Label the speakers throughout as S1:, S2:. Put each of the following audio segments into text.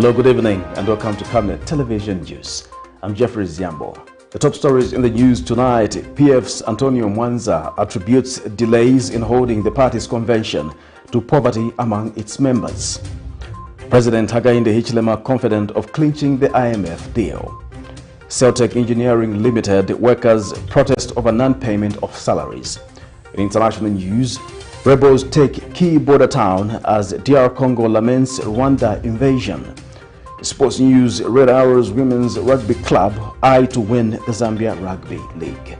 S1: Hello, good evening, and welcome to Camnet Television News. I'm Jeffrey Ziambo. The top stories in the news tonight: PF's Antonio MWANZA attributes delays in holding the party's convention to poverty among its members. President HAKAINDE HICHILEMA confident of clinching the IMF deal. SELTEKK Engineering Limited workers protest over non-payment of salaries. In international news, rebels take key border town as DR Congo laments Rwanda invasion. Sports news: Red Arrows Women's Rugby Club eye to win the Zambia Rugby League.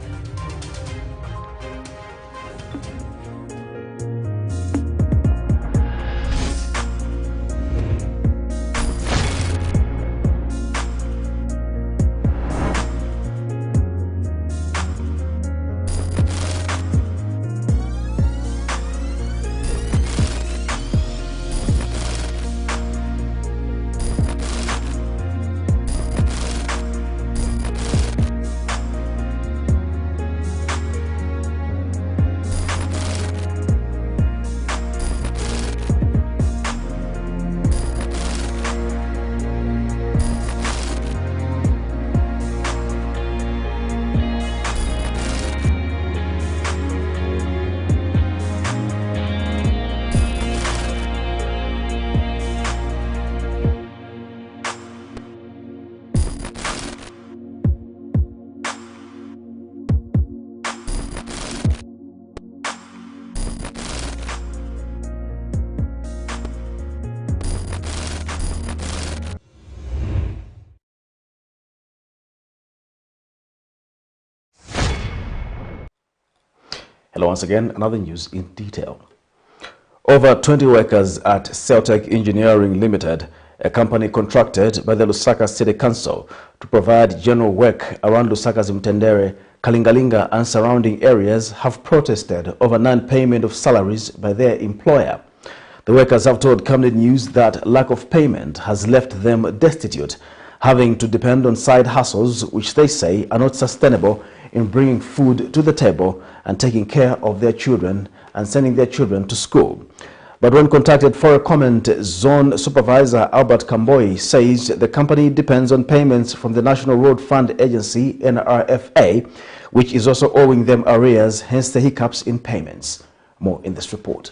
S1: Hello once again, another news in detail. Over 20 workers at SELTEKK Engineering Limited, a company contracted by the Lusaka City Council to provide general work around Lusaka's Mtendere, Kalingalinga and surrounding areas, have protested over non-payment of salaries by their employer. The workers have told Camnet News that lack of payment has left them destitute, having to depend on side hustles which they say are not sustainable in bringing food to the table and taking care of their children and sending their children to school. But when contacted for a comment, Zone Supervisor Albert Kamboi says the company depends on payments from the National Road Fund Agency, NRFA, which is also owing them arrears, hence the hiccups in payments. More in this report.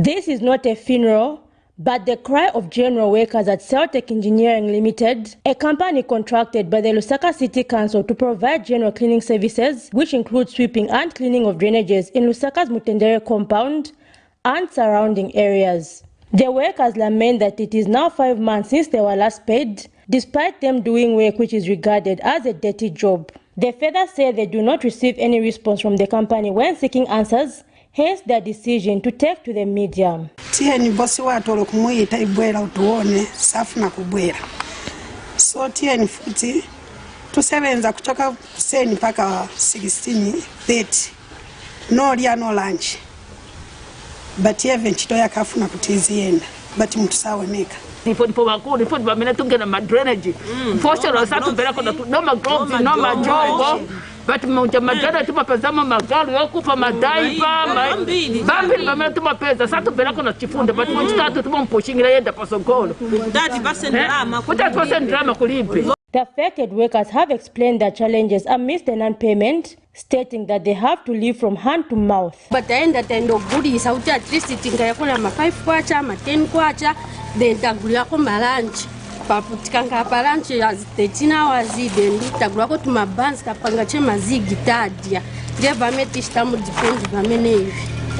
S2: This is not a funeral, but the cry of general workers at SELTEKK Engineering Limited, a company contracted by the Lusaka City Council to provide general cleaning services, which include sweeping and cleaning of drainages in Lusaka's Mutendere compound and surrounding areas. The workers lament that it is now 5 months since they were last paid, despite them doing work which is regarded as a dirty job. They further say they do not receive any response from the company when seeking answers, hence their decision to take to the media.
S3: Tieni bosi watolo kumuita ibwera utuone safu na kubwera. So tieni futi tusebenza kutoka kuseni paka 16:30. No lia no lunch. But even chitoya kafuna kutizienda. But mtusawoneka.
S4: Nipo makuru nipo bamena tungena ma drainage. Fosho lo satu bela kona no ma gloves no ma jogo. But mujamajana tuma pesa magari yokufa madaipa bambili bamena tuma pesa satu bela kona chifunde but mujitatu tuma mpushingira yenda pasogolo. That drama. What that drama kulipe.
S2: The affected workers have explained their challenges amidst the non-payment, stating that they have to live from hand to mouth.
S5: But the end of goody is out at least tingayakona ma 5 kwacha, ma 10 kwacha, then tagulako ma lunch. Paputikanga pa lunch as 13 hours then tagulako to ma bands kapanga chema zigi tadia. Je bameti stamu depend bamene hivi.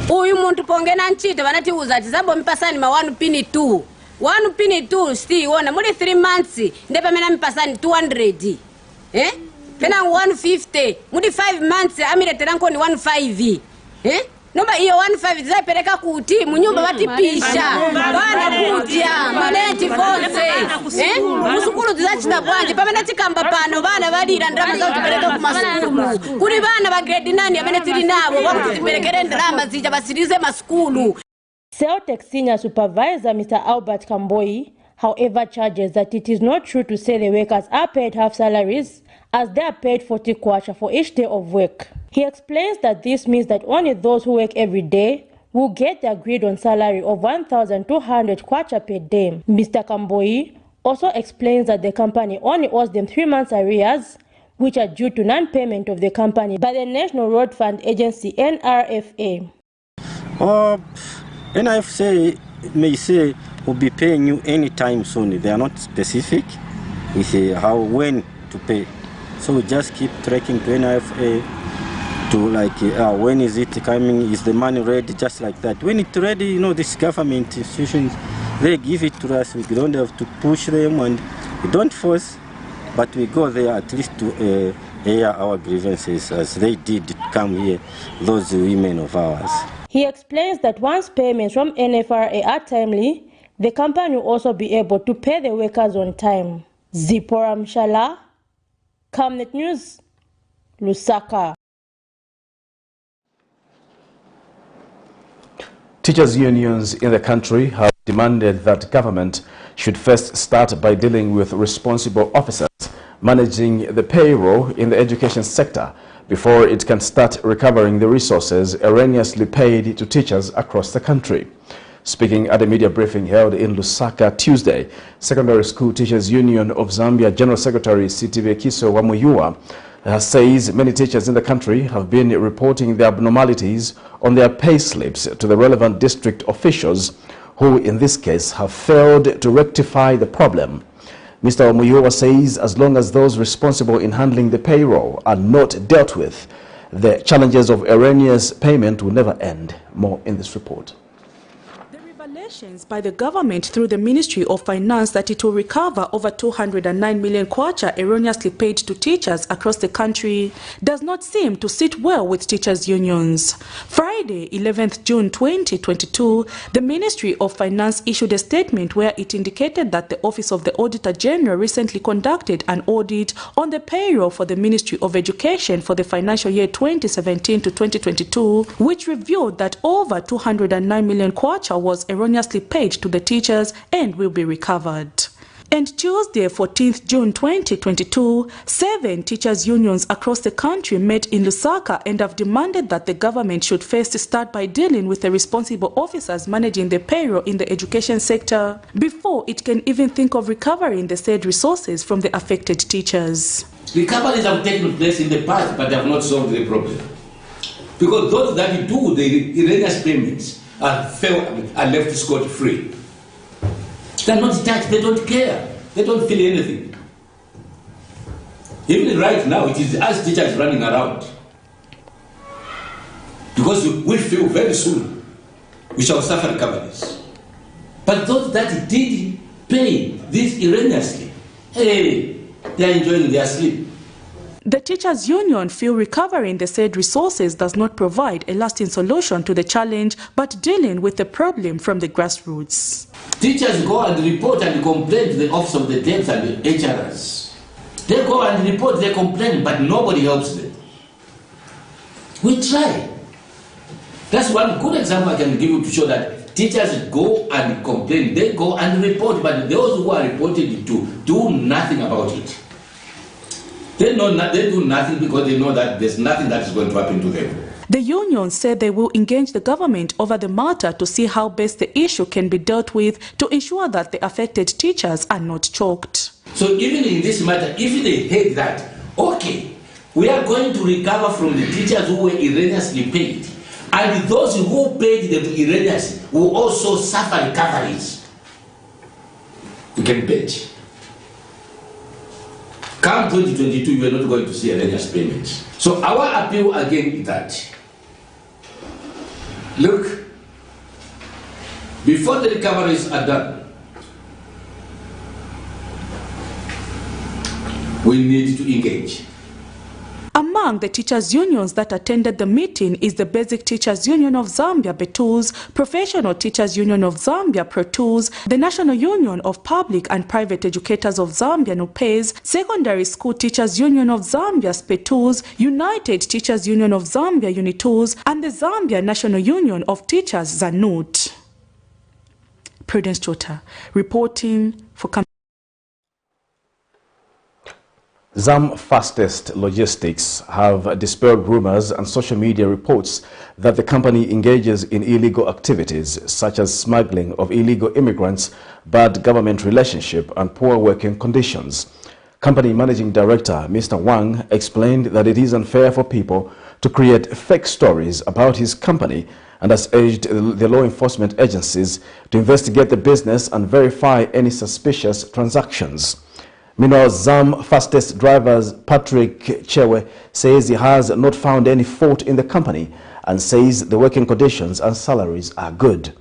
S5: Uyu muntu pongena nchite vanati uzati zabo mpasani ma 1 pini 2. 1 pini 2 still wona muri 3 months ndepa mena mpasani 200 pena 150 muri 5 months amire teranko ni 15 nomba iyo 15 zapereka kuti munyumba batipisha bana kutya maneti fonse musukuru zachita bwanje pamene tikamba pano bana balira ndrama za kupereka ku masukulu kuri bana ba grade 9 amene tili nabo bakutiperekere ndrama zija basirize masukulu.
S2: SELTEKK Senior Supervisor Mr. Albert Kamboi, however, charges that it is not true to say the workers are paid half salaries as they are paid 40 kwacha for each day of work. He explains that this means that only those who work every day will get the agreed-on salary of 1,200 kwacha per day. Mr. Kamboi also explains that the company only owes them 3 months arrears, which are due to non-payment of the company by the National Road Fund Agency, NRFA.
S6: NRFA may say will be paying you anytime soon. They are not specific with when to pay. So we just keep tracking to NRFA to when is it coming, is the money ready, just like that. When it's ready, you know, these government institutions, they give it to us. We don't have to push them and we don't force, but we go there at least to air our grievances as they did come here, those women of ours.
S2: He explains that once payments from NFRA are timely, the company will also be able to pay the workers on time. Zipporah Mshala, Camnet News, Lusaka.
S1: Teachers' unions in the country have demanded that government should first start by dealing with responsible officers managing the payroll in the education sector before it can start recovering the resources erroneously paid to teachers across the country. Speaking at a media briefing held in Lusaka Tuesday, Secondary School Teachers Union of Zambia General Secretary Sitibekiso Wamuyua says many teachers in the country have been reporting the abnormalities on their pay slips to the relevant district officials who in this case have failed to rectify the problem. Mr. Wamuyua says as long as those responsible in handling the payroll are not dealt with, the challenges of erroneous payment will never end. More in this report.
S7: By the government through the Ministry of Finance that it will recover over 209 million kwacha erroneously paid to teachers across the country does not seem to sit well with teachers' unions. Friday, 11th June 2022, the Ministry of Finance issued a statement where it indicated that the Office of the Auditor General recently conducted an audit on the payroll for the Ministry of Education for the financial year 2017 to 2022, which revealed that over 209 million kwacha was erroneously paid to the teachers and will be recovered. And Tuesday, 14th June 2022, 7 teachers' unions across the country met in Lusaka and have demanded that the government should first start by dealing with the responsible officers managing the payroll in the education sector before it can even think of recovering the said resources from the affected teachers.
S8: Recoveries have taken place in the past, but they have not solved the problem. Because those that do the erroneous payments are left scot-free. They're not touched, they don't care, they don't feel anything. Even right now, it is us teachers running around. Because we feel very soon we shall suffer recoveries. But those that did pay this erroneously, hey, they are enjoying their sleep.
S7: The teachers' union feel recovering the said resources does not provide a lasting solution to the challenge, but dealing with the problem from the grassroots.
S8: Teachers go and report and complain to the Office of the Debts and the HRS. They go and report, they complain, but nobody helps them. We try. That's one good example I can give you to show that teachers go and complain, they go and report, but those who are reported to do nothing about it. They do nothing because they know that there's nothing that is going to happen to them.
S7: The union said they will engage the government over the matter to see how best the issue can be dealt with to ensure that the affected teachers are not choked.
S8: So even in this matter, if they hate that, okay, we are going to recover from the teachers who were erroneously paid. And those who paid them erroneously will also suffer recoveries. You can bet. Come 2022, you are not going to see erroneous payments. So our appeal again is that, look, before the recoveries are done, we need to engage.
S7: Among the teachers' unions that attended the meeting is the Basic Teachers Union of Zambia, BETUZ, Professional Teachers Union of Zambia, PROTUZ, the National Union of Public and Private Educators of Zambia, NUPEZ, Secondary School Teachers Union of Zambia, SPETUZ, United Teachers Union of Zambia, UNITUZ, and the Zambia National Union of Teachers, ZANUT. Prudence Chota, reporting for
S1: ZAM Fastest Logistics have dispelled rumors and social media reports that the company engages in illegal activities such as smuggling of illegal immigrants, bad government relationship and poor working conditions. Company Managing Director Mr. Wang explained that it is unfair for people to create fake stories about his company and has urged the law enforcement agencies to investigate the business and verify any suspicious transactions. Meanwhile, ZAM Fastest drivers Patrick Chewe says he has not found any fault in the company and says the working conditions and salaries are good.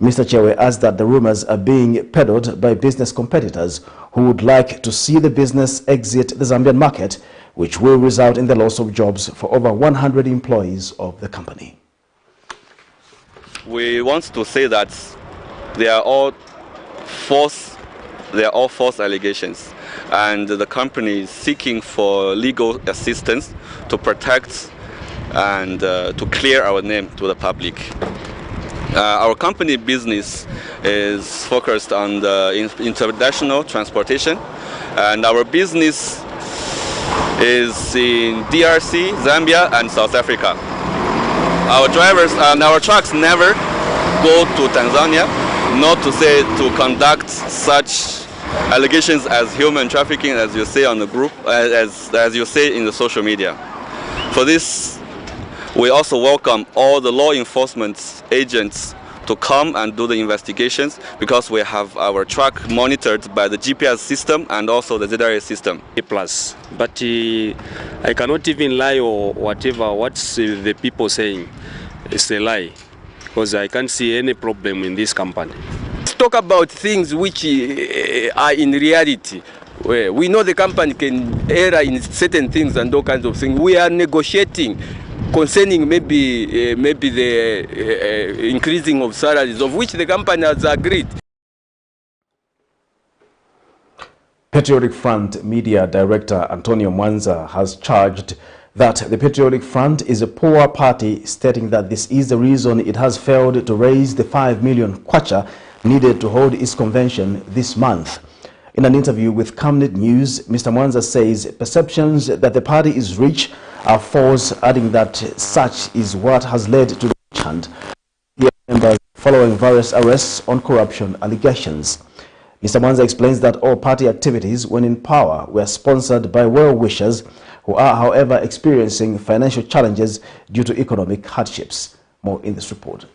S1: Mr. Chewe adds that the rumors are being peddled by business competitors who would like to see the business exit the Zambian market, which will result in the loss of jobs for over 100 employees of the company.
S9: We want to say that they are all false allegations, and the company is seeking for legal assistance to protect and to clear our name to the public. Our company business is focused on the international transportation, and our business is in DRC, Zambia and South Africa. Our drivers and our trucks never go to Tanzania, not to say to conduct such allegations as human trafficking, as you say on the group, as you say in the social media. For this, we also welcome all the law enforcement agents to come and do the investigations, because we have our truck monitored by the GPS system and also the ZRA system.
S10: Plus, but I cannot even lie or whatever. What's the people saying? It's a lie, because I can't see any problem in this company.
S11: Let's talk about things which are in reality. We know the company can err in certain things and all kinds of things. We are negotiating concerning maybe the increasing of salaries, of which the company has agreed.
S1: Patriotic Front Media Director Antonio MWANZA has charged that the Patriotic Front is a poor party, stating that this is the reason it has failed to raise the 5 million kwacha needed to hold its convention this month. In an interview with Camnet News, Mr. MWANZA says perceptions that the party is rich are false, adding that such is what has led to the witch hunt members following various arrests on corruption allegations. Mr. MWANZA explains that all party activities when in power were sponsored by well-wishers who are, however, experiencing financial challenges due to economic hardships. More in this report.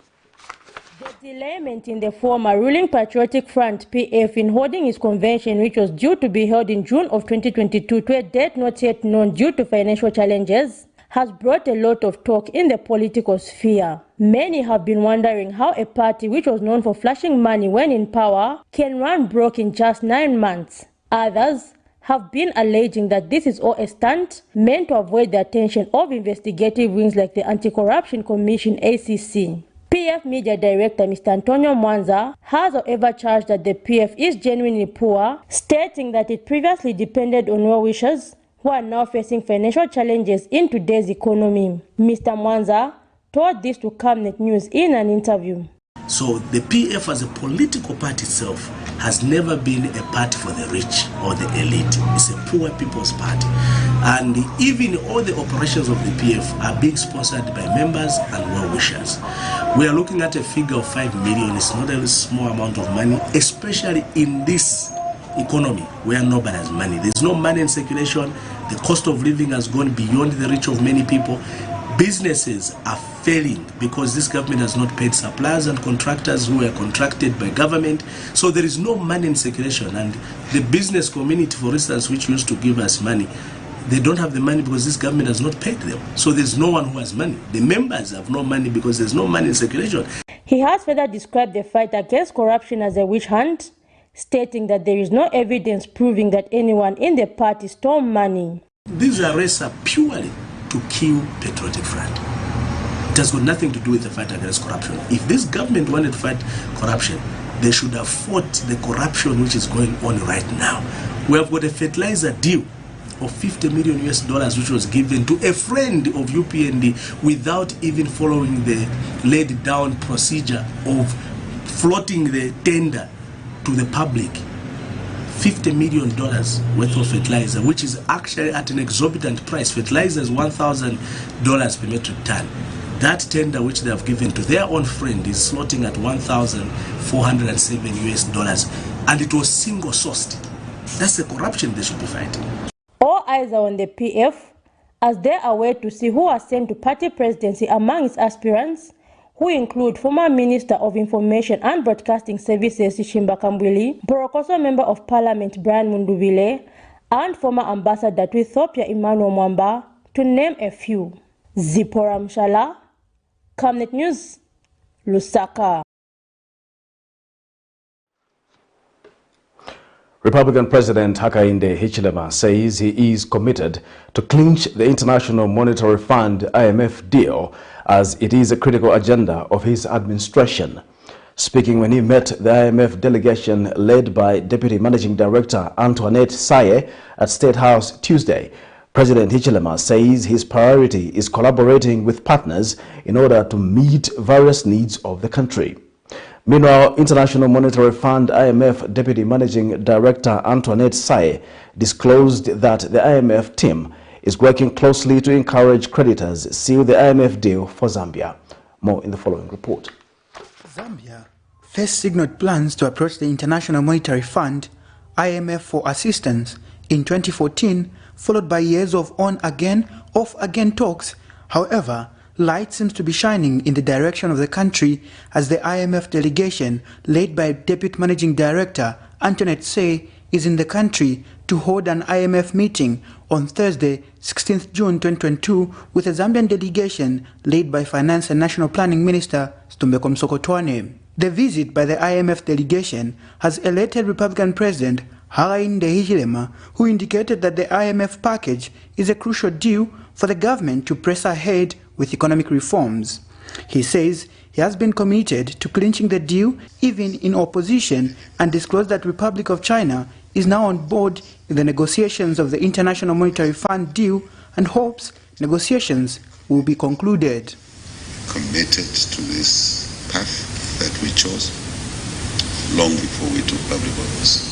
S2: The delayment in the former ruling Patriotic Front PF in holding its convention, which was due to be held in June of 2022 to a date not yet known due to financial challenges, has brought a lot of talk in the political sphere. Many have been wondering how a party which was known for flashing money when in power can run broke in just 9 months. Others have been alleging that this is all a stunt meant to avoid the attention of investigative wings like the Anti-Corruption Commission ACC. PF Media Director Mr. Antonio MWANZA has however charged that the PF is genuinely poor, stating that it previously depended on well-wishers who are now facing financial challenges in today's economy. Mr. MWANZA told this to Camnet News in an interview.
S12: So the PF as a political party itself has never been a party for the rich or the elite. It's a poor people's party. And even all the operations of the PF are being sponsored by members and well-wishers. We are looking at a figure of 5 million. It's not a small amount of money, especially in this economy where nobody has money. There's no money in circulation. The cost of living has gone beyond the reach of many people. Businesses are failing because this government has not paid suppliers and contractors who are contracted by government. So there is no money in circulation. And the business community, for instance, which used to give us money, they don't have the money because this government has not paid them. So there's no one who has money. The members have no money because there's no money in circulation.
S2: He has further described the fight against corruption as a witch hunt, stating that there is no evidence proving that anyone in the party stole money.
S12: These arrests are purely to kill Patriotic Front. It has got nothing to do with the fight against corruption. If this government wanted to fight corruption, they should have fought the corruption which is going on right now. We have got a fertilizer deal of $50 million which was given to a friend of UPND without even following the laid down procedure of floating the tender to the public. $50 million worth of fertilizer, which is actually at an exorbitant price. Fertilizer is $1,000 per metric ton. That tender which they have given to their own friend is slotting at $1,407 and it was single sourced. That's the corruption they should be fighting.
S2: All eyes are on the PF as they are waiting to see who are sent to party presidency among its aspirants, who include former Minister of Information and Broadcasting Services Ishimba Kambwili, Borokoso Member of Parliament Brian Mundubile, and former Ambassador to Ethiopia Emmanuel Mwamba, to name a few. Zipora Mshala, Camnet News, Lusaka.
S1: Republican President HAKAINDE HICHILEMA says he is committed to clinch the International Monetary Fund IMF deal as it is a critical agenda of his administration. Speaking when he met the IMF delegation led by Deputy Managing Director Antoinette Saye at State House Tuesday, President HICHILEMA says his priority is collaborating with partners in order to meet various needs of the country. Meanwhile, International Monetary Fund IMF Deputy Managing Director Antoinette Saye disclosed that the IMF team is working closely to encourage creditors seal the IMF deal for Zambia. More in the following report.
S13: Zambia first signaled plans to approach the International Monetary Fund IMF for assistance in 2014, followed by years of on-again, off-again talks. However, light seems to be shining in the direction of the country as the IMF delegation, led by Deputy Managing Director Antoinette Saye, is in the country to hold an IMF meeting on Thursday, 16th June 2022, with a Zambian delegation led by Finance and National Planning Minister Stumbeko Msokotwane. The visit by the IMF delegation has elated Republican President HAKAINDE HICHILEMA, who indicated that the IMF package is a crucial deal for the government to press ahead with economic reforms. He says he has been committed to clinching the deal even in opposition, and disclosed that Republic of China is now on board in the negotiations of the International Monetary Fund deal and hopes negotiations will be concluded.
S14: Committed to this path that we chose long before we took public office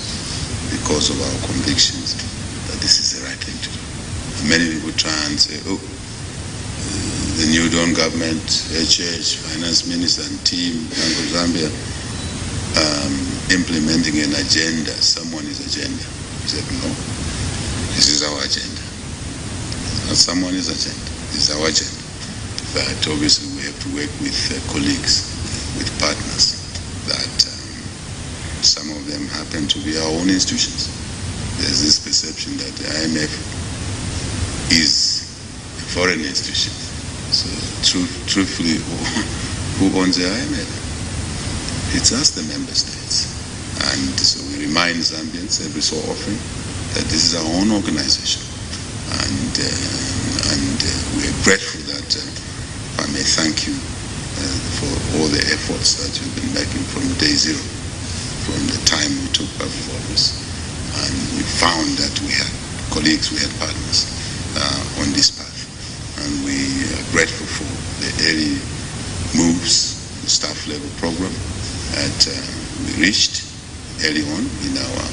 S14: because of our convictions that this is the right thing to do. Many people try and say, oh, the new Dawn government, HH, Finance Minister and team, Bank of Zambia, implementing an agenda, someone's agenda. He said, no, this is our agenda. Not someone's agenda, this is our agenda. But obviously we have to work with colleagues, with partners, that some of them happen to be our own institutions. There's this perception that the IMF is a foreign institution. So truthfully, who owns the IMF? It's us, the member states. And so we remind Zambians every so often that this is our own organization. And we are grateful that I may thank you for all the efforts that you've been making from day zero, from the time we took public office. And we found that we had colleagues, we had partners on this path. And we are grateful for the early moves, the staff level program that we reached early on in our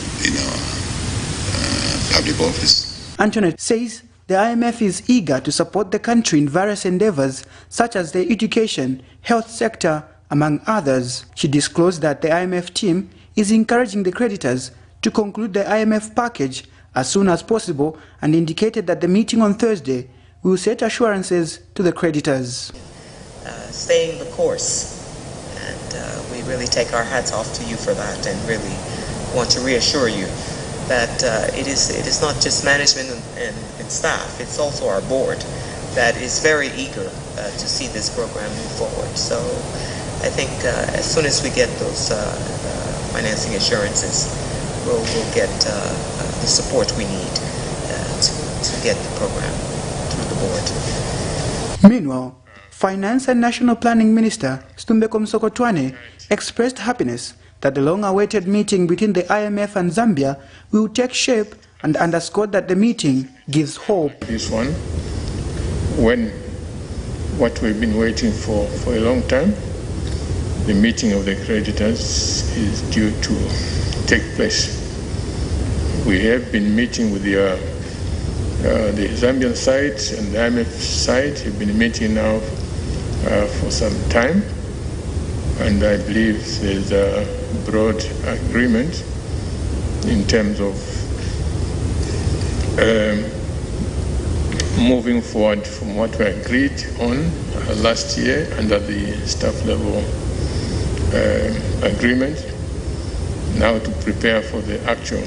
S14: public office.
S13: Antoinette says the IMF is eager to support the country in various endeavors such as the education, health sector, among others. She disclosed that the IMF team is encouraging the creditors to conclude the IMF package as soon as possible, and indicated that the meeting on Thursday will set assurances to the creditors.
S15: Staying the course, and we really take our hats off to you for that, and really want to reassure you that it is not just management and staff, it's also our board that is very eager to see this program move forward. So I think as soon as we get those financing assurances, we'll get the support we need to get the program through the board.
S13: Meanwhile, Finance and National Planning Minister Stumbeko Msokotwane expressed happiness that the long-awaited meeting between the IMF and Zambia will take shape, and underscored that the meeting gives hope.
S16: This one, when what we've been waiting for a long time, the meeting of the creditors is due to take place We have been meeting with the Zambian side and the IMF side. Have been meeting now for some time, and I believe there's a broad agreement in terms of moving forward from what we agreed on last year under the staff level agreement. Now to prepare for the actual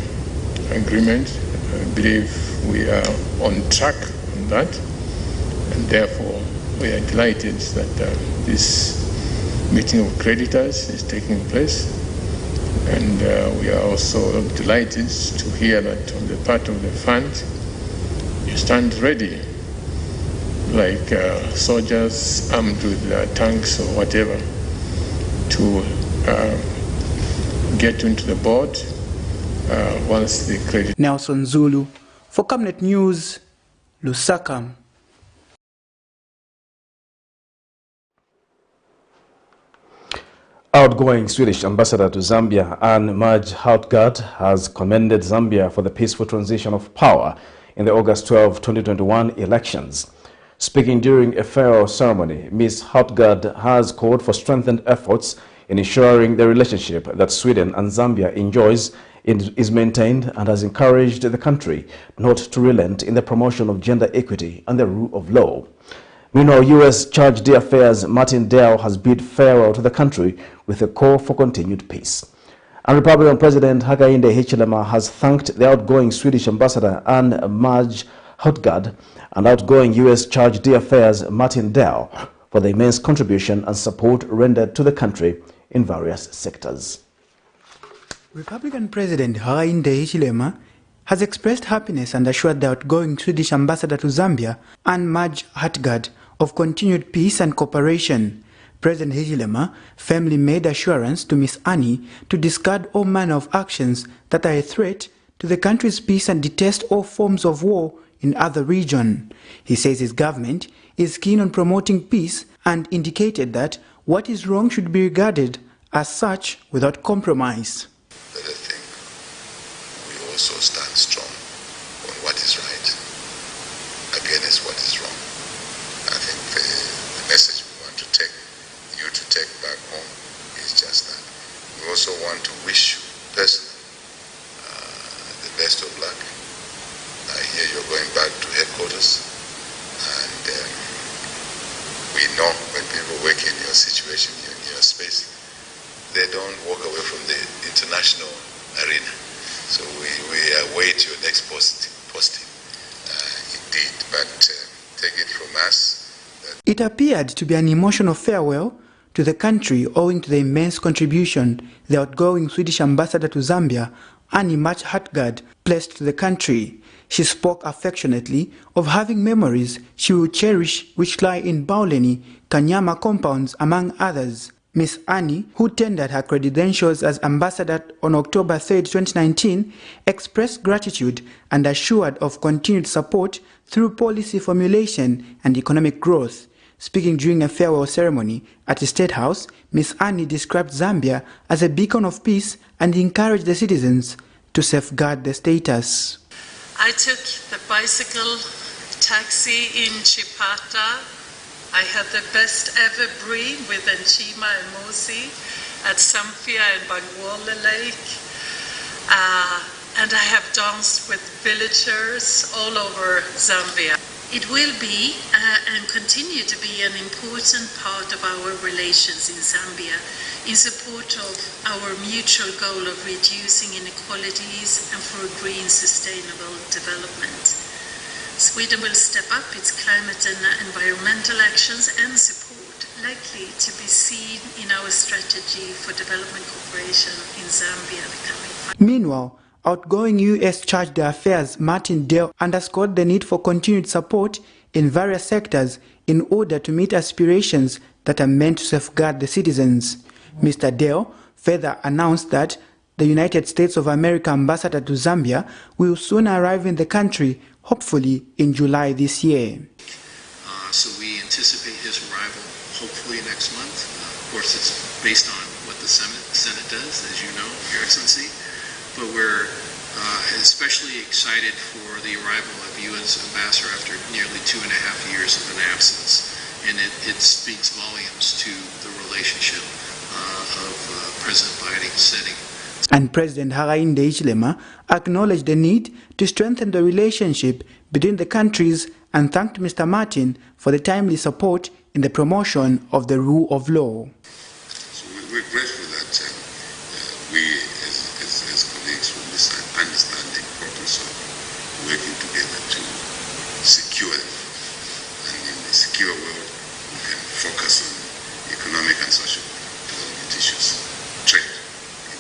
S16: agreement, I believe we are on track on that, and therefore we are delighted that this meeting of creditors is taking place, and we are also delighted to hear that on the part of the fund you stand ready, like soldiers armed with tanks or whatever, to get into the board once the credit.
S13: Nelson Zulu for Camnet News, Lusaka.
S1: Outgoing Swedish ambassador to Zambia, Anne-Maj Houtgaard, has commended Zambia for the peaceful transition of power in the August 12, 2021 elections. Speaking during a farewell ceremony, Ms. Houtgaard has called for strengthened efforts in ensuring the relationship that Sweden and Zambia enjoys is maintained, and has encouraged the country not to relent in the promotion of gender equity and the rule of law. Meanwhile, U.S. Charge d'Affaires Martin Dale has bid farewell to the country with a call for continued peace. And Republican President HAKAINDE HICHILEMA has thanked the outgoing Swedish ambassador Anne-Maj Houtgaard and outgoing U.S. Charge d'Affaires Martin Dale for the immense contribution and support rendered to the country in various sectors.
S13: Republican President HAKAINDE HICHILEMA has expressed happiness and assured the outgoing Swedish ambassador to Zambia, Anne-Maj Houtgaard, of continued peace and cooperation. President HICHILEMA firmly made assurance to Ms. Annie to discard all manner of actions that are a threat to the country's peace and detest all forms of war in other regions. He says his government is keen on promoting peace and indicated that what is wrong should be regarded as such without compromise.
S14: But I think we also stand strong on what is right against what is wrong. I think the message we want to take back home is just that. We also want to wish you personally the best of luck. I hear you're going back to headquarters, and we know when people work in your situation, in your space, they don't walk away from the international arena. So we await your next posting indeed, but take it from us.
S13: It appeared to be an emotional farewell to the country owing to the immense contribution the outgoing Swedish ambassador to Zambia, Anne-Maj Houtgaard, placed to the country. She spoke affectionately of having memories she will cherish which lie in Bauleni, Kanyama compounds, among others. Ms. Annie, who tendered her credentials as ambassador on October 3, 2019, expressed gratitude and assured of continued support through policy formulation and economic growth. Speaking during a farewell ceremony at the State House, Ms. Annie described Zambia as a beacon of peace and encouraged the citizens to safeguard the status.
S17: I took the bicycle taxi in Chipata. I had the best ever breed with Nchima and Mosi at Samfia and Bangwala Lake. And I have danced with villagers all over Zambia. It will be and continue to be an important part of our relations in Zambia in support of our mutual goal of reducing inequalities and for a green, sustainable development. Sweden will step up its climate and environmental actions and support, likely to be seen in our strategy for development cooperation in Zambia the coming 5 years.
S13: Meanwhile, outgoing U.S. Charge d'Affaires Martin Dale underscored the need for continued support in various sectors in order to meet aspirations that are meant to safeguard the citizens. Mr. Dale further announced that the United States of America ambassador to Zambia will soon arrive in the country, hopefully in July this year.
S18: So we anticipate his arrival hopefully next month. Of course, it's based on what the Senate does, as you know, Your Excellency. But we're especially excited for the arrival of you as ambassador after nearly 2.5 years of an absence. And it speaks volumes to the relationship of President Biden setting.
S13: And President HAKAINDE HICHILEMA acknowledged the need to strengthen the relationship between the countries and thanked Mr. Martin for the timely support in the promotion of the rule of law.
S14: So we're grateful that we as colleagues from this understand the importance of working together to secure, and in the secure world we can focus on economic and social development issues, trade,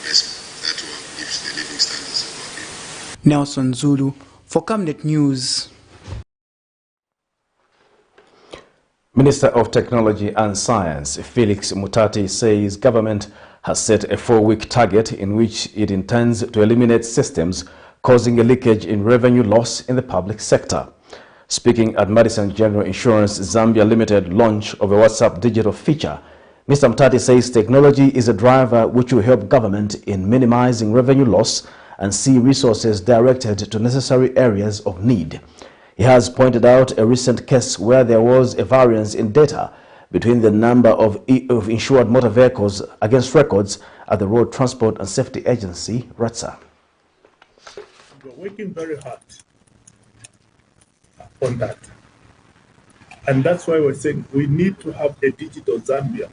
S14: investment. That will lift the living standards of our people.
S13: Nelson Zulu for Camnet News.
S1: Minister of Technology and Science Felix Mutati says government has set a 4-week target in which it intends to eliminate systems causing a leakage in revenue loss in the public sector. Speaking at Madison General Insurance Zambia Limited launch of a WhatsApp digital feature, Mr. Mutati says technology is a driver which will help government in minimizing revenue loss and see resources directed to necessary areas of need. He has pointed out a recent case where there was a variance in data between the number of insured motor vehicles against records at the Road Transport and Safety Agency, RWANDA.
S19: We're working very hard on that. And that's why we're saying we need to have a digital Zambia.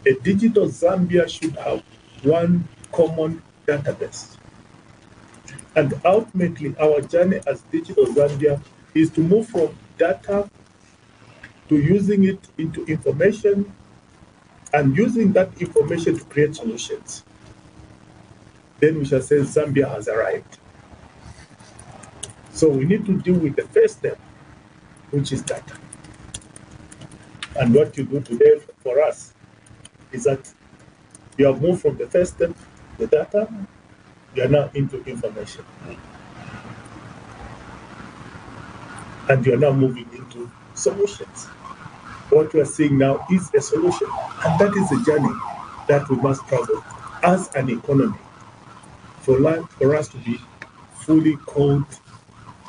S19: A digital Zambia should have one common database. And ultimately, our journey as digital Zambia is to move from data to using it into information and using that information to create solutions. Then we shall say Zambia has arrived. So we need to deal with the first step, which is data. And what you do today for us is that you have moved from the first step, the data, you are now into information. And you are now moving into solutions. What we are seeing now is a solution. And that is a journey that we must travel as an economy for us to be fully called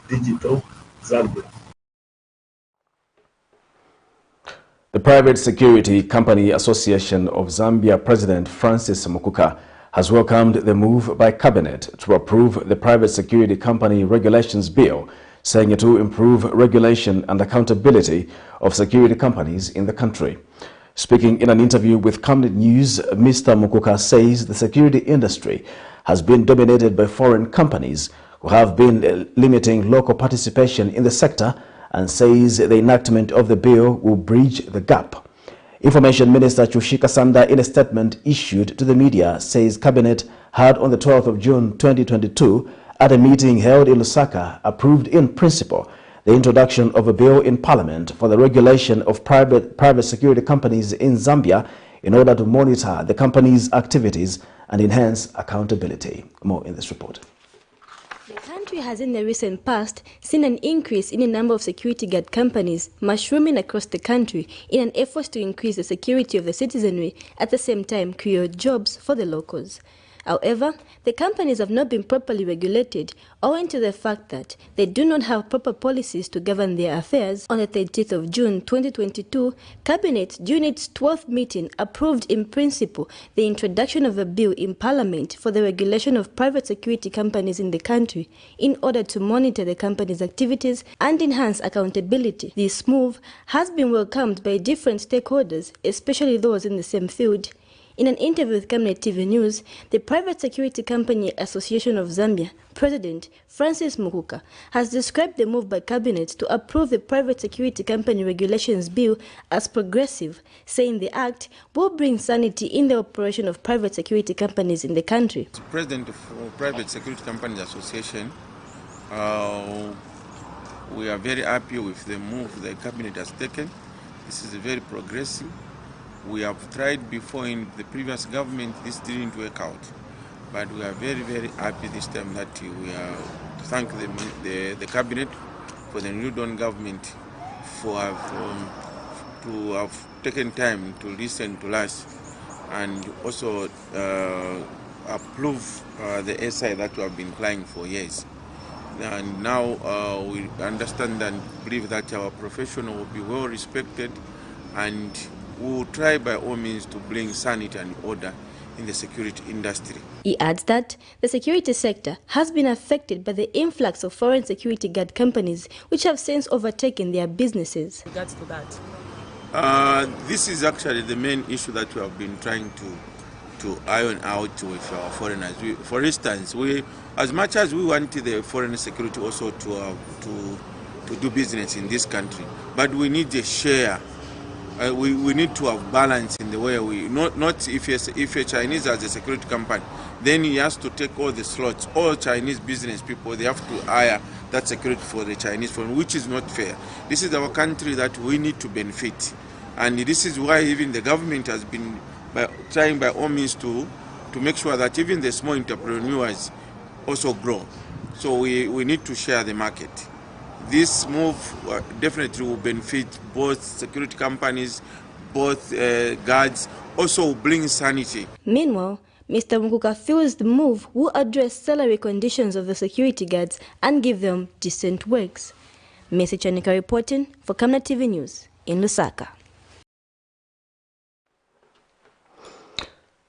S19: digital Zambia.
S1: The Private Security Company Association of Zambia President Francis Mukuka has welcomed the move by Cabinet to approve the Private Security Company Regulations Bill, saying it will improve regulation and accountability of security companies in the country. Speaking in an interview with Camnet News, Mr. Mukuka says the security industry has been dominated by foreign companies who have been limiting local participation in the sector, and says the enactment of the bill will bridge the gap. Information Minister Chushika Sanda, in a statement issued to the media, says Cabinet had on the 12th of June 2022, at a meeting held in Lusaka, approved in principle the introduction of a bill in Parliament for the regulation of private security companies in Zambia in order to monitor the company's activities and enhance accountability. More in this report.
S20: The country has in the recent past seen an increase in the number of security guard companies mushrooming across the country in an effort to increase the security of the citizenry, at the same time create jobs for the locals. However, the companies have not been properly regulated owing to the fact that they do not have proper policies to govern their affairs. On the 30th of June 2022, Cabinet, during its 12th meeting, approved in principle the introduction of a bill in Parliament for the regulation of private security companies in the country in order to monitor the company's activities and enhance accountability. This move has been welcomed by different stakeholders, especially those in the same field. In an interview with Camnet TV News, the Private Security Company Association of Zambia President Francis Mukuka has described the move by Cabinet to approve the Private Security Company Regulations Bill as progressive, saying the act will bring sanity in the operation of private security companies in the country.
S21: As President of Private Security Companies Association, we are very happy with the move the Cabinet has taken. This is very progressive. We have tried before in the previous government, this didn't work out. But we are very, very happy this time that we are to thank the Cabinet for the new Dawn government for to have taken time to listen to us and also approve the SI that we have been applying for years. And now we understand and believe that our professional will be well respected, and we will try by all means to bring sanity and order in the security industry.
S20: He adds that the security sector has been affected by the influx of foreign security guard companies, which have since overtaken their businesses.
S3: Regards to that,
S21: this is actually the main issue that we have been trying to iron out with our foreigners. For instance, as much as we want the foreign security also to do business in this country, but we need a share. We need to have balance in the way we not if a Chinese has a security company, then he has to take all the slots. All Chinese business people, they have to hire that security for the Chinese firm, which is not fair. This is our country that we need to benefit, and this is why even the government has been trying by all means to make sure that even the small entrepreneurs also grow. So we need to share the market. This move definitely will benefit both security companies, both guards, also will bring sanity.
S20: Meanwhile, Mr. Muguka feels the move will address salary conditions of the security guards and give them decent works. Messi Chanika reporting for Camnet TV News in Lusaka.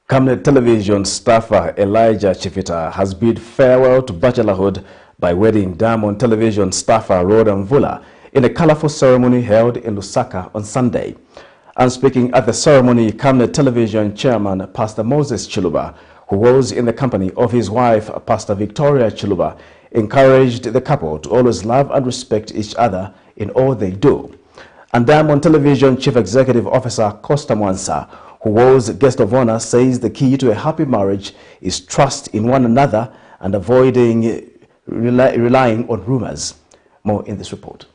S1: Camnet television staffer Elijah Chifita has bid farewell to bachelorhood by wedding Diamond television staffer Rhoda Mvula in a colorful ceremony held in Lusaka on Sunday. And speaking at the ceremony, Camnet television chairman Pastor Moses Chiluba, who was in the company of his wife Pastor Victoria Chiluba, encouraged the couple to always love and respect each other in all they do. And Diamond television chief executive officer Costa MWANZA, who was guest of honor, says the key to a happy marriage is trust in one another and avoiding relying on rumors. More in this report.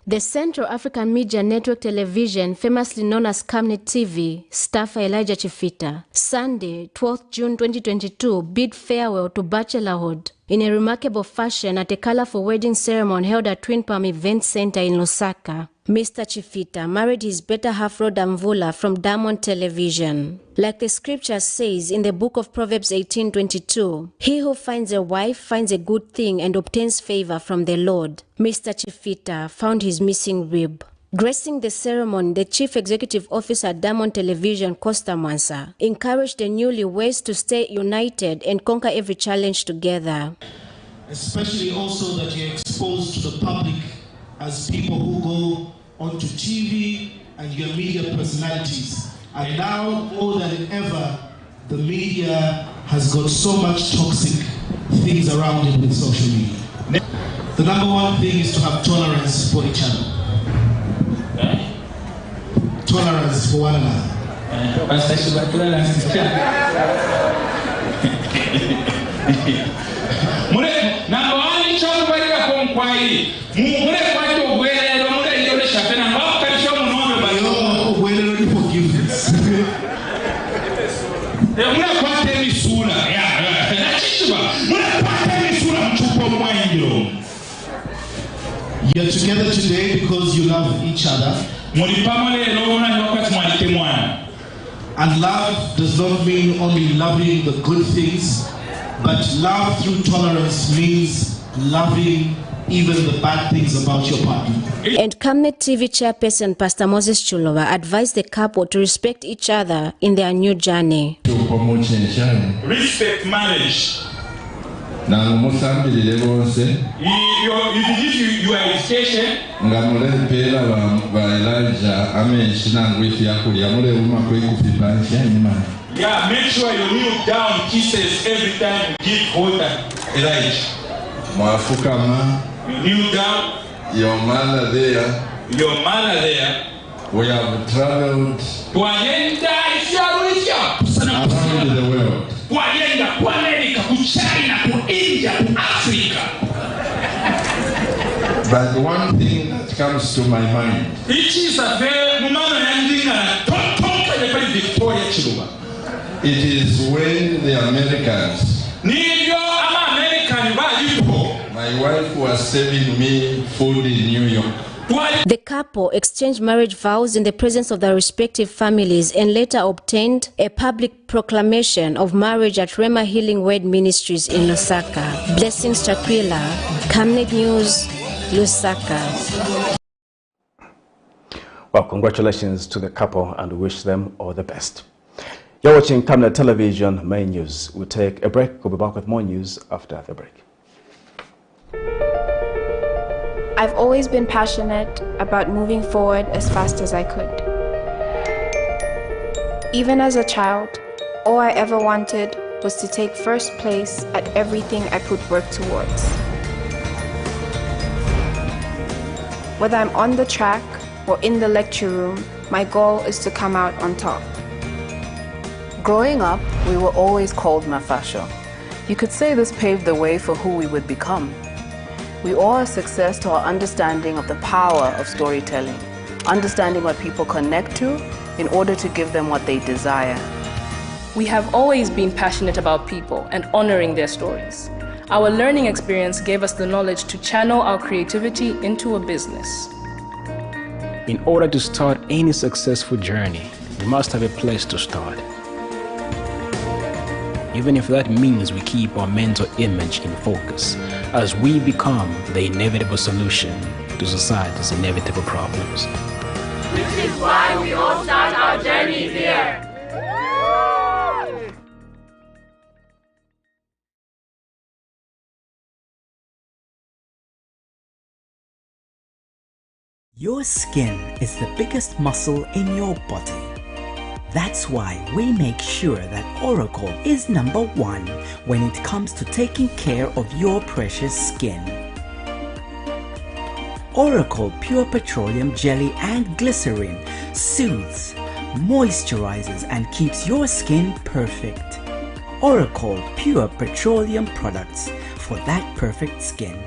S22: The Central African Media Network Television, famously known as Camnet TV, staffer Elijah Chifita, Sunday, 12th June 2022, bid farewell to bachelorhood in a remarkable fashion at a colorful wedding ceremony held at Twin Palm Event Center in Lusaka. Mr. Chifita married his better half Rhoda Mvula from Diamond Television. Like the scripture says in the book of Proverbs 18:22, he who finds a wife finds a good thing and obtains favor from the Lord. Mr. Chifita found his missing rib. Gracing the ceremony, the Chief Executive Officer at Diamond Television, Costa MWANZA, encouraged the newlyweds to stay united and conquer every challenge together.
S23: Especially also that you're exposed to the public as people who go onto TV and your media personalities. And now, more than ever, the media has got so much toxic things around it with social media. The number one thing is to have tolerance for each other. Tolerance for one another. You're together today because you love each other. And love does not mean only loving the good things, but love through tolerance means loving even the bad things about your partner.
S22: And Camnet TV chairperson Pastor Moses Chiluba advised the couple to respect each other in their new journey.
S23: Respect marriage.
S24: If
S23: you are education, yeah, make sure you kneel down kisses every time you give water. You kneel down.
S24: Your mother there. We have traveled around the world. But one thing that comes to my mind it is when the Americans, my My wife was serving me food in New York.
S22: The couple exchanged marriage vows in the presence of their respective families and later obtained a public proclamation of marriage at Rema Healing Word Ministries in Lusaka. Blessings Chakwila, Camnet News, Lusaka.
S1: Well, congratulations to the couple and wish them all the best. You're watching Camnet Television Main News. We'll take a break. We'll be back with more news after the break.
S4: I've always been passionate about moving forward as fast as I could. Even as a child, all I ever wanted was to take first place at everything I put work towards. Whether I'm on the track or in the lecture room, my goal is to come out on top.
S5: Growing up, we were always called Mafasho. You could say this paved the way for who we would become. We owe our success to our understanding of the power of storytelling, understanding what people connect to in order to give them what they desire.
S6: We have always been passionate about people and honoring their stories. Our learning experience gave us the knowledge to channel our creativity into a business.
S8: In order to start any successful journey, we must have a place to start. Even if that means we keep our mental image in focus as we become the inevitable solution to society's inevitable problems.
S25: Which is why we all start our journey here.
S26: Your skin is the biggest muscle in your body. That's why we make sure that Oracle is #1 when it comes to taking care of your precious skin. Oracle Pure Petroleum Jelly and Glycerin soothes, moisturizes and keeps your skin perfect. Oracle Pure Petroleum products for that perfect skin.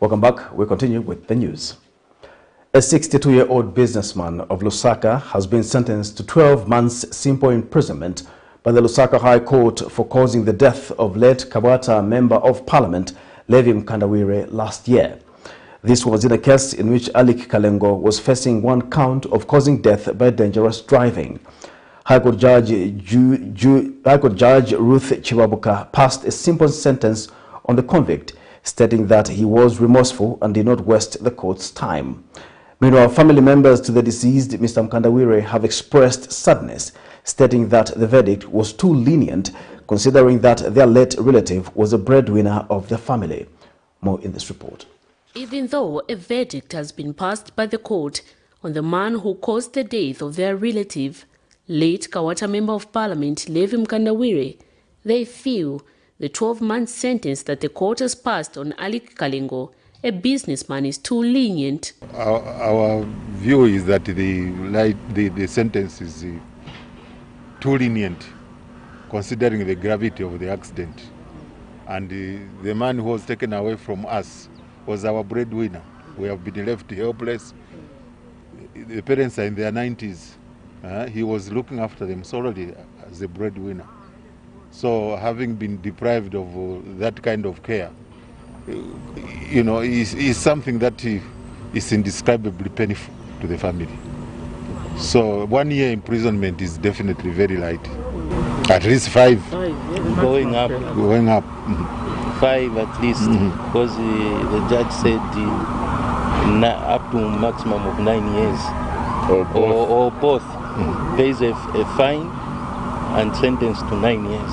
S1: Welcome back. We continue with the news. A 62-year-old businessman of Lusaka has been sentenced to 12 months simple imprisonment by the Lusaka High Court for causing the death of late Kabata Member of Parliament Levi Mkandawire last year. This was in a case in which Alik Kalengo was facing one count of causing death by dangerous driving. High Court Judge Ruth Chiwabuka passed a simple sentence on the convict, stating that he was remorseful and did not waste the court's time. Meanwhile, family members to the deceased, Mr. Mkandawire, have expressed sadness, stating that the verdict was too lenient, considering that their late relative was a breadwinner of the family. More in this report.
S27: Even though a verdict has been passed by the court on the man who caused the death of their relative, late Kawata Member of Parliament Levi Mkandawire, they feel the 12-month sentence that the court has passed on Alik Kalengo, a businessman, is too lenient.
S28: Our view is that the sentence is too lenient, considering the gravity of the accident. And the man who was taken away from us was our breadwinner. We have been left helpless. The parents are in their 90s. He was looking after them solely as a breadwinner. So having been deprived of that kind of care, you know, is something that is indescribably painful to the family. So 1 year imprisonment is definitely very light. At least 5.
S2: Going up.
S28: Going up.
S2: 5 at least, because the judge said up to maximum of 9 years. Or both. There is a fine and sentenced to 9 years.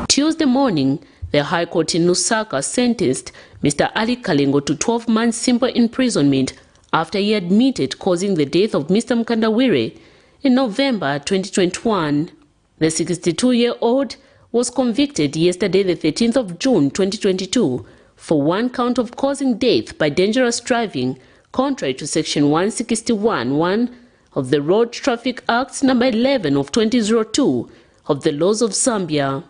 S27: Tuesday morning, the High Court in Lusaka sentenced Mr. Ali Kalengo to 12 months simple imprisonment after he admitted causing the death of Mr. Mkandawire in November 2021. The 62-year-old was convicted yesterday, the 13th of June 2022, for 1 count of causing death by dangerous driving, contrary to Section 161(1) of the Road Traffic Act number 11 of 2002 of the laws of Zambia.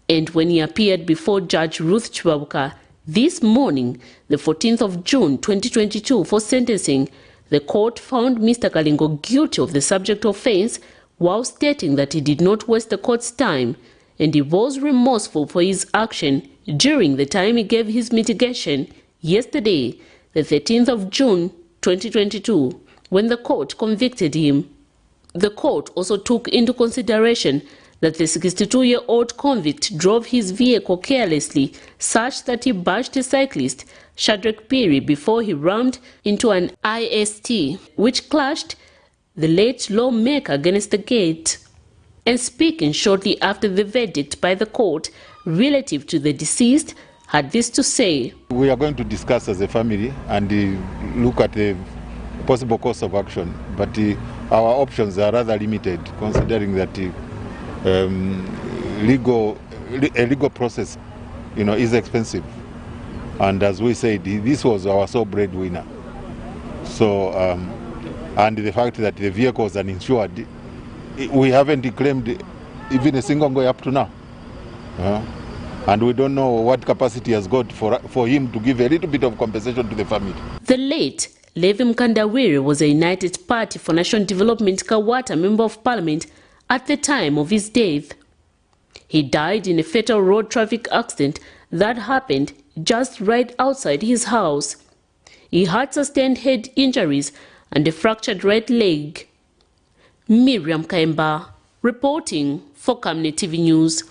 S27: And when he appeared before Judge Ruth Chibabuka this morning, the 14th of June 2022, for sentencing, the court found Mr. Kalengo guilty of the subject offense while stating that he did not waste the court's time and he was remorseful for his action during the time he gave his mitigation yesterday, the 13th of June 2022, when the court convicted him. The court also took into consideration that the 62-year-old convict drove his vehicle carelessly such that he bashed a cyclist, Shadrach Piri, before he rammed into an IST, which clashed the late lawmaker against the gate. And speaking shortly after the verdict by the court relative to the deceased, had this to say.
S28: We are going to discuss as a family and look at the possible course of action, but our options are rather limited, considering that a legal process, you know, is expensive. And as we said, this was our sole breadwinner. So, and the fact that the vehicle was uninsured, we haven't claimed even a single guy up to now. And we don't know what capacity has got for him to give a little bit of compensation to the family.
S27: The late Levi Mkandawire was a United Party for National Development Kawata Member of Parliament at the time of his death. He died in a fatal road traffic accident that happened just right outside his house. He had sustained head injuries and a fractured right leg. Miriam Kaimba, reporting for Camnet TV News.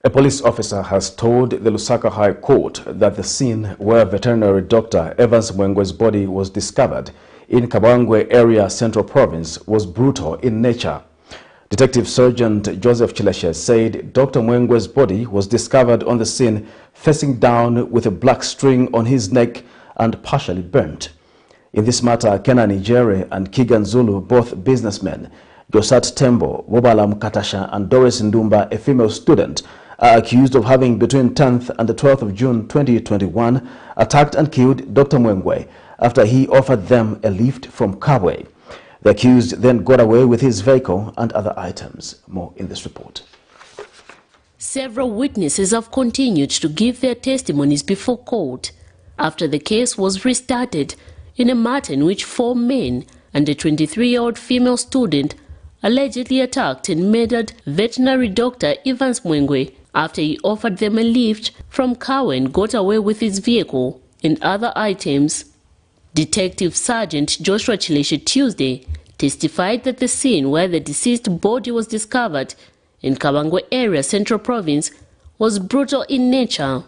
S1: A police officer has told the Lusaka High Court that the scene where veterinary doctor Evans Mwengwe's body was discovered in Kabangwe area, Central Province, was brutal in nature. Detective Sergeant Joseph Chileshe said Dr. Mwengwe's body was discovered on the scene facing down with a black string on his neck and partially burnt. In this matter, Kenan Ijere and Kigan Zulu, both businessmen, Josat Tembo, Wobala Mkatasha and Doris Ndumba, a female student, are accused of having between 10th and the 12th of June 2021 attacked and killed Dr. Mwengwe after he offered them a lift from Kabwe. The accused then got away with his vehicle and other items. More in this report.
S27: Several witnesses have continued to give their testimonies before court after the case was restarted in a matter in which 4 men and a 23-year-old female student allegedly attacked and murdered veterinary doctor Evans Mwengwe after he offered them a lift from Kawe and got away with his vehicle and other items. Detective Sergeant Joshua Chileshe Tuesday testified that the scene where the deceased body was discovered in Kabangwe area, Central Province, was brutal in nature.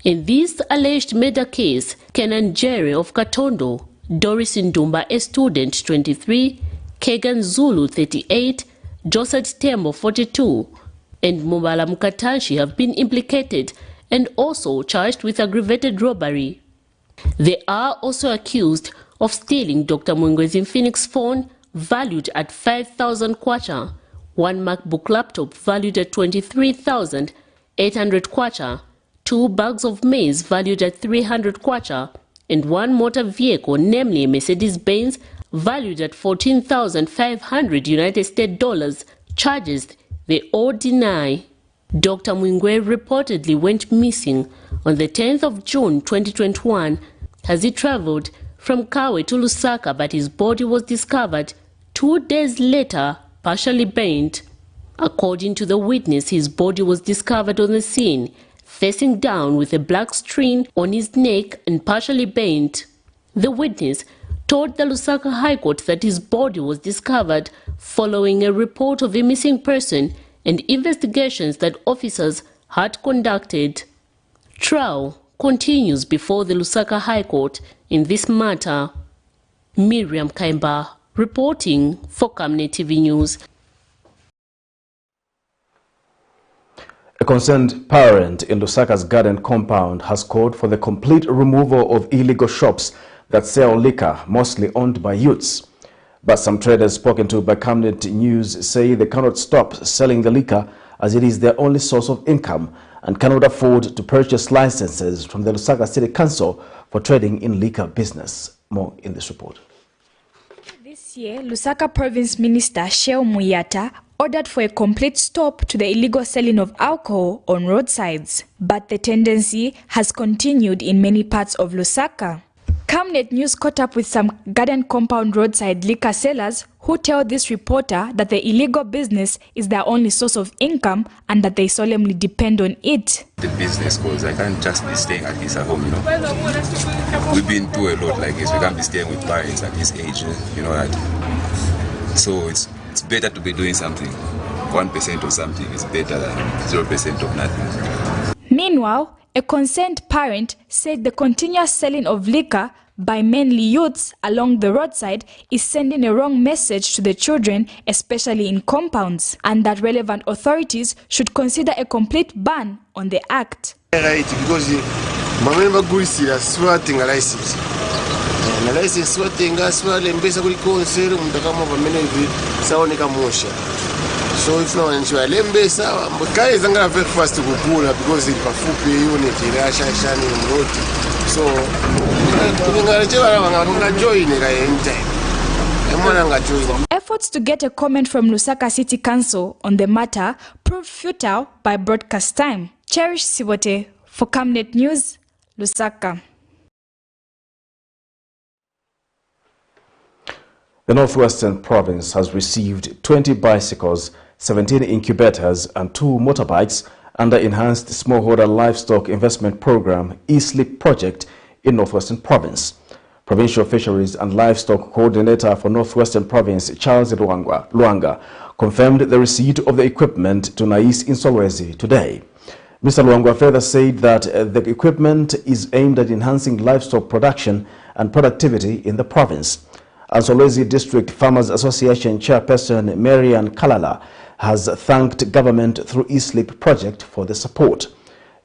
S27: In this alleged murder case, Kenan Jerry of Katondo, Doris Ndumba, a student, 23, Kegan Zulu, 38, Joseph Tembo, 42, and Mubala Mkatanshi have been implicated and also charged with aggravated robbery. They are also accused of stealing Dr. Mwengwe's Infinix phone valued at 5,000 kwacha, 1 MacBook laptop valued at 23,800 kwacha, 2 bags of maize valued at 300 kwacha, and 1 motor vehicle, namely a Mercedes-Benz, valued at 14,500 United States dollars, charges they all deny. Dr. Mwengwe reportedly went missing on the 10th of June 2021 as he traveled from Kawe to Lusaka, but his body was discovered 2 days later, partially burnt. According to the witness, his body was discovered on the scene, facing down with a black string on his neck and partially bent. The witness told the Lusaka High Court that his body was discovered following a report of a missing person and investigations that officers had conducted. Trial continues before the Lusaka High Court in this matter. Miriam Kaimba reporting for Camnet TV News.
S1: A concerned parent in Lusaka's garden compound has called for the complete removal of illegal shops that sell liquor, mostly owned by youths. But some traders spoken to by Camnet News say they cannot stop selling the liquor as it is their only source of income and cannot afford to purchase licenses from the Lusaka City Council for trading in liquor business. More in this report.
S7: This year, Lusaka Province Minister Sheo Muyata ordered for a complete stop to the illegal selling of alcohol on roadsides. But the tendency has continued in many parts of Lusaka. Camnet News caught up with some garden compound roadside liquor sellers who tell this reporter that the illegal business is their only source of income and that they solemnly depend on it.
S9: The business, because I can't just be staying at this at home, you know. We've been through a lot like this. We can't be staying with parents at this age, you know that. So it's better to be doing something. 1% of something is better than 0% of nothing.
S7: Meanwhile, a concerned parent said the continuous selling of liquor by mainly youths along the roadside is sending a wrong message to the children, especially in compounds, and that relevant authorities should consider a complete ban on the act.
S10: Right, because mamemba gulisira swatinga license. Na license swatinga swale mbesa kuli konsero mtakamo pamene hivi saoneka mosha. So if no one should lembesa mbukai zanga very fast kukula because it pafupi unit irasha shani mroti. So
S7: efforts to get a comment from Lusaka City Council on the matter proved futile by broadcast time. Cherish Sibote for Camnet News, Lusaka.
S1: The Northwestern Province has received 20 bicycles, 17 incubators and 2 motorbikes under Enhanced Smallholder Livestock Investment Program (ESLIP) project in Northwestern Province. Provincial Fisheries and Livestock Coordinator for Northwestern Province, Charles Luanga, confirmed the receipt of the equipment to Nais in Solwezi today. Mr. Luanga further said that the equipment is aimed at enhancing livestock production and productivity in the province. Solwezi District Farmers Association Chairperson Marian Kalala has thanked government through ESLIP project for the support.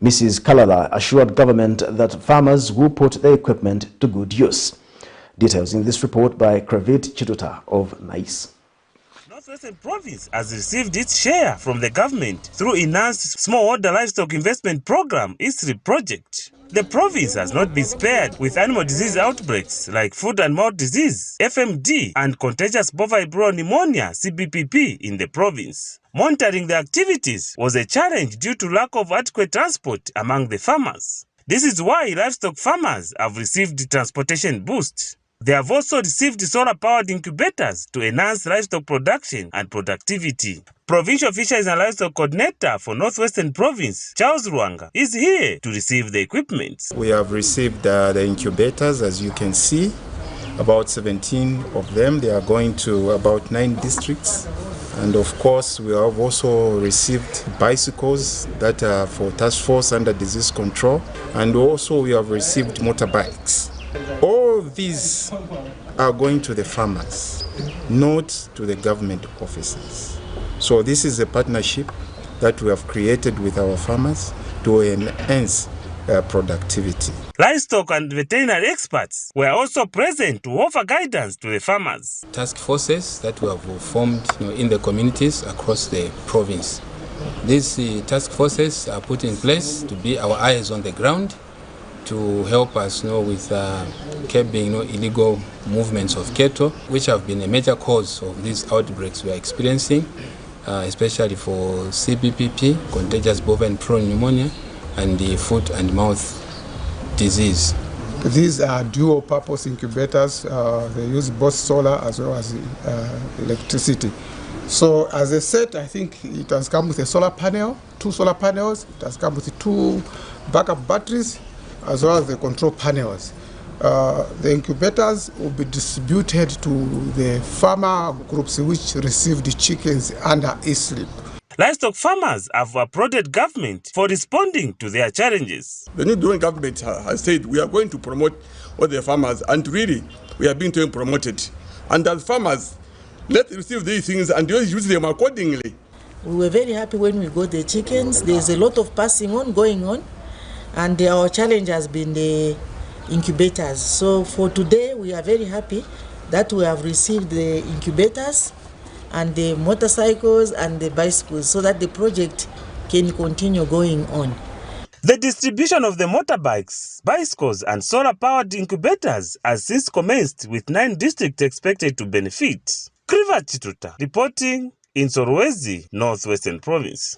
S1: Mrs. Kalala assured government that farmers will put the equipment to good use. Details in this report by Kravit Chituta of Nais.
S11: Northwestern Province has received its share from the government through Enhanced Smallholder Livestock Investment Program (ESLIP) project. The province has not been spared with animal disease outbreaks like foot and mouth disease, FMD, and contagious bovine brown pneumonia, CBPP, in the province. Monitoring the activities was a challenge due to lack of adequate transport among the farmers. This is why livestock farmers have received transportation boost. They have also received solar-powered incubators to enhance livestock production and productivity. Provincial Fisheries and Livestock Coordinator for Northwestern Province, Charles Luanga, is here to receive the equipment.
S12: We have received the incubators, as you can see, about 17 of them. They are going to about 9 districts. And of course, we have also received bicycles that are for task force under disease control. And also we have received motorbikes. All these are going to the farmers, not to the government offices. So this is a partnership that we have created with our farmers to enhance productivity.
S11: Livestock and veterinary experts were also present to offer guidance to the farmers.
S15: Task forces that we have formed in the communities across the province. These task forces are put in place to be our eyes on the ground, to help us with curbing illegal movements of cattle, which have been a major cause of these outbreaks we are experiencing, especially for CBPP, contagious bovine brown pneumonia, and the foot and mouth disease.
S16: These are dual-purpose incubators. They use both solar as well as electricity.
S3: So as I said, I think it has come with a solar panel, 2 solar panels. It has come with 2 backup batteries, as well as the control panels. The incubators will be distributed to the farmer groups which received the chickens under e-slip.
S11: Livestock farmers have applauded government for responding to their challenges.
S13: The new Durham government has said we are going to promote all the farmers, and really we are being promoted. And as farmers, let's receive these things and use them accordingly.
S14: We were very happy when we got the chickens. There's a lot of passing on going on, and our challenge has been the incubators. So for today, we are very happy that we have received the incubators and the motorcycles and the bicycles so that the project can continue going on.
S11: The distribution of the motorbikes, bicycles and solar-powered incubators has since commenced, with 9 districts expected to benefit. Kriva Chituta reporting in Solwezi, Northwestern Province.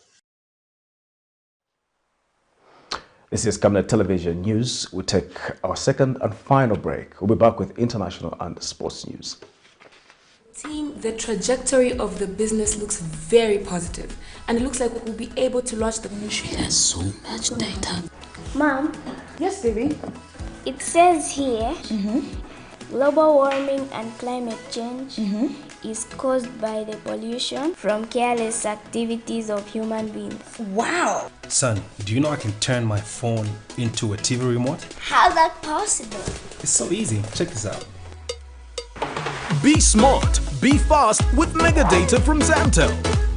S1: This is Camnet Television News. We take our second and final break. We'll be back with international and sports news.
S16: Team, the trajectory of the business looks very positive, and it looks like we'll be able to launch the... She has so much data.
S17: Mom?
S16: Yes, baby?
S17: It says here, global warming and climate change is caused by the pollution from careless activities of human beings.
S16: Wow!
S18: Son, do you know I can turn my phone into a TV remote?
S17: How's that possible?
S18: It's so easy. Check this out.
S19: Be smart, be fast with mega data from Zamtel.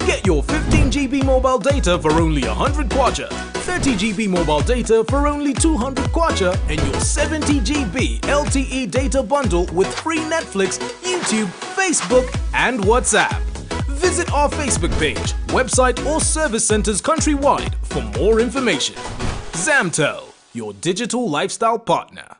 S19: Get your 15 GB mobile data for only 100 kwacha, 30 GB mobile data for only 200 kwacha, and your 70 GB LTE data bundle with free Netflix, YouTube, Facebook, and WhatsApp. Visit our Facebook page, website, or service centers countrywide for more information. Zamtel, your digital lifestyle partner.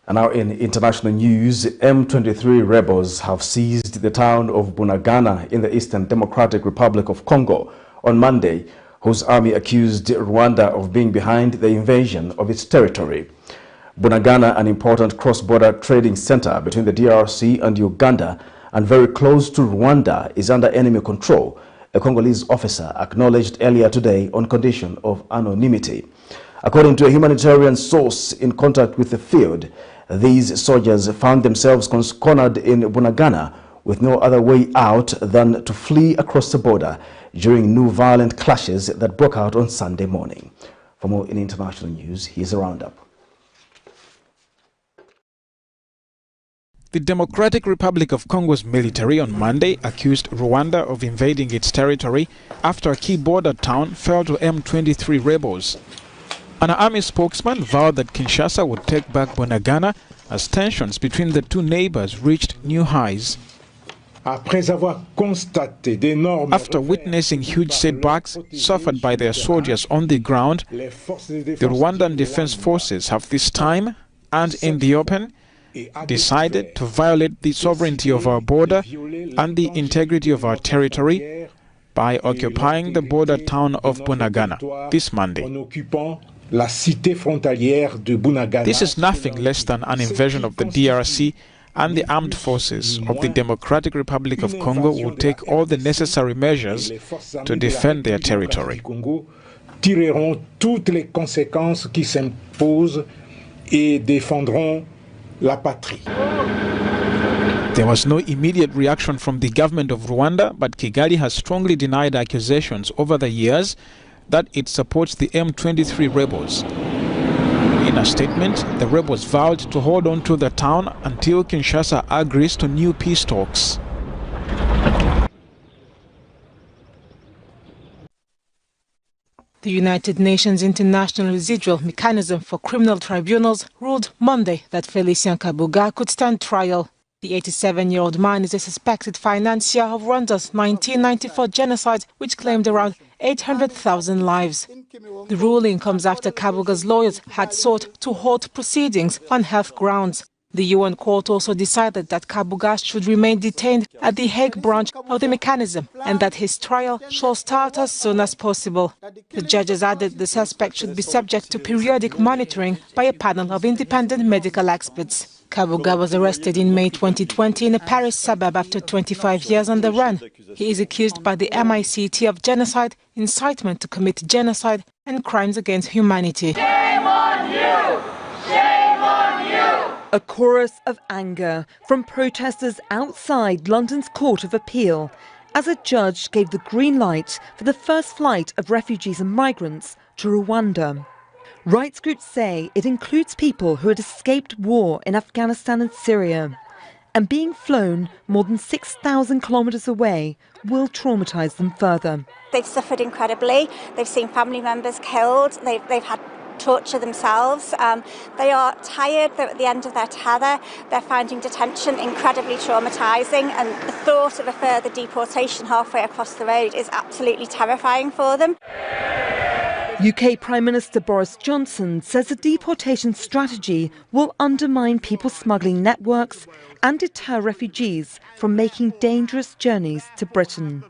S1: And now in international news, M23 rebels have seized the town of Bunagana in the Eastern Democratic Republic of Congo on Monday, whose army accused Rwanda of being behind the invasion of its territory. Bunagana, an important cross-border trading center between the DRC and Uganda and very close to Rwanda, is under enemy control, a Congolese officer acknowledged earlier today on condition of anonymity. According to a humanitarian source in contact with the field, these soldiers found themselves cornered in Bunagana with no other way out than to flee across the border during new violent clashes that broke out on Sunday morning. For more in international news, here's a roundup.
S21: The Democratic Republic of Congo's military on Monday accused Rwanda of invading its territory after a key border town fell to M23 rebels. An army spokesman vowed that Kinshasa would take back Bunagana as tensions between the two neighbors reached new highs. After witnessing huge setbacks suffered by their soldiers on the ground, the Rwandan Defense Forces have this time, and in the open, decided to violate the sovereignty of our border and the integrity of our territory by occupying the border town of Bunagana this Monday. This is nothing less than an invasion of the DRC and the armed forces of the Democratic Republic of Congo will take all the necessary measures to defend their territory.
S4: Tireront toutes les conséquences qui s'imposent et défendront la patrie.
S21: There was no immediate reaction from the government of Rwanda, but Kigali has strongly denied accusations over the years that it supports the M23 rebels. In a statement, the rebels vowed to hold on to the town until Kinshasa agrees to new peace talks.
S5: The United Nations International Residual Mechanism for Criminal Tribunals ruled Monday that Felicien Kabuga could stand trial. The 87-year-old man is a suspected financier of Rwanda's 1994 genocide, which claimed around 800,000 lives. The ruling comes after Kabuga's lawyers had sought to halt proceedings on health grounds. The UN court also decided that Kabuga should remain detained at the Hague branch of the mechanism and that his trial shall start as soon as possible. The judges added the suspect should be subject to periodic monitoring by a panel of independent medical experts. Kabuga was arrested in May 2020 in a Paris suburb after 25 years on the run. He is accused by the MICT of genocide, incitement to commit genocide, and crimes against humanity.
S25: Shame on you! Shame on you!
S6: A chorus of anger from protesters outside London's Court of Appeal as a judge gave the green light for the first flight of refugees and migrants to Rwanda. Rights groups say it includes people who had escaped war in Afghanistan and Syria, and being flown more than 6,000 kilometres away will traumatise them further.
S8: They've suffered incredibly. They've seen family members killed. They've had torture themselves. They are tired. They're at the end of their tether. They're finding detention incredibly traumatising, and the thought of a further deportation halfway across the road is absolutely terrifying for them.
S6: UK Prime Minister Boris Johnson says the deportation strategy will undermine people smuggling networks and deter refugees from making dangerous journeys to Britain.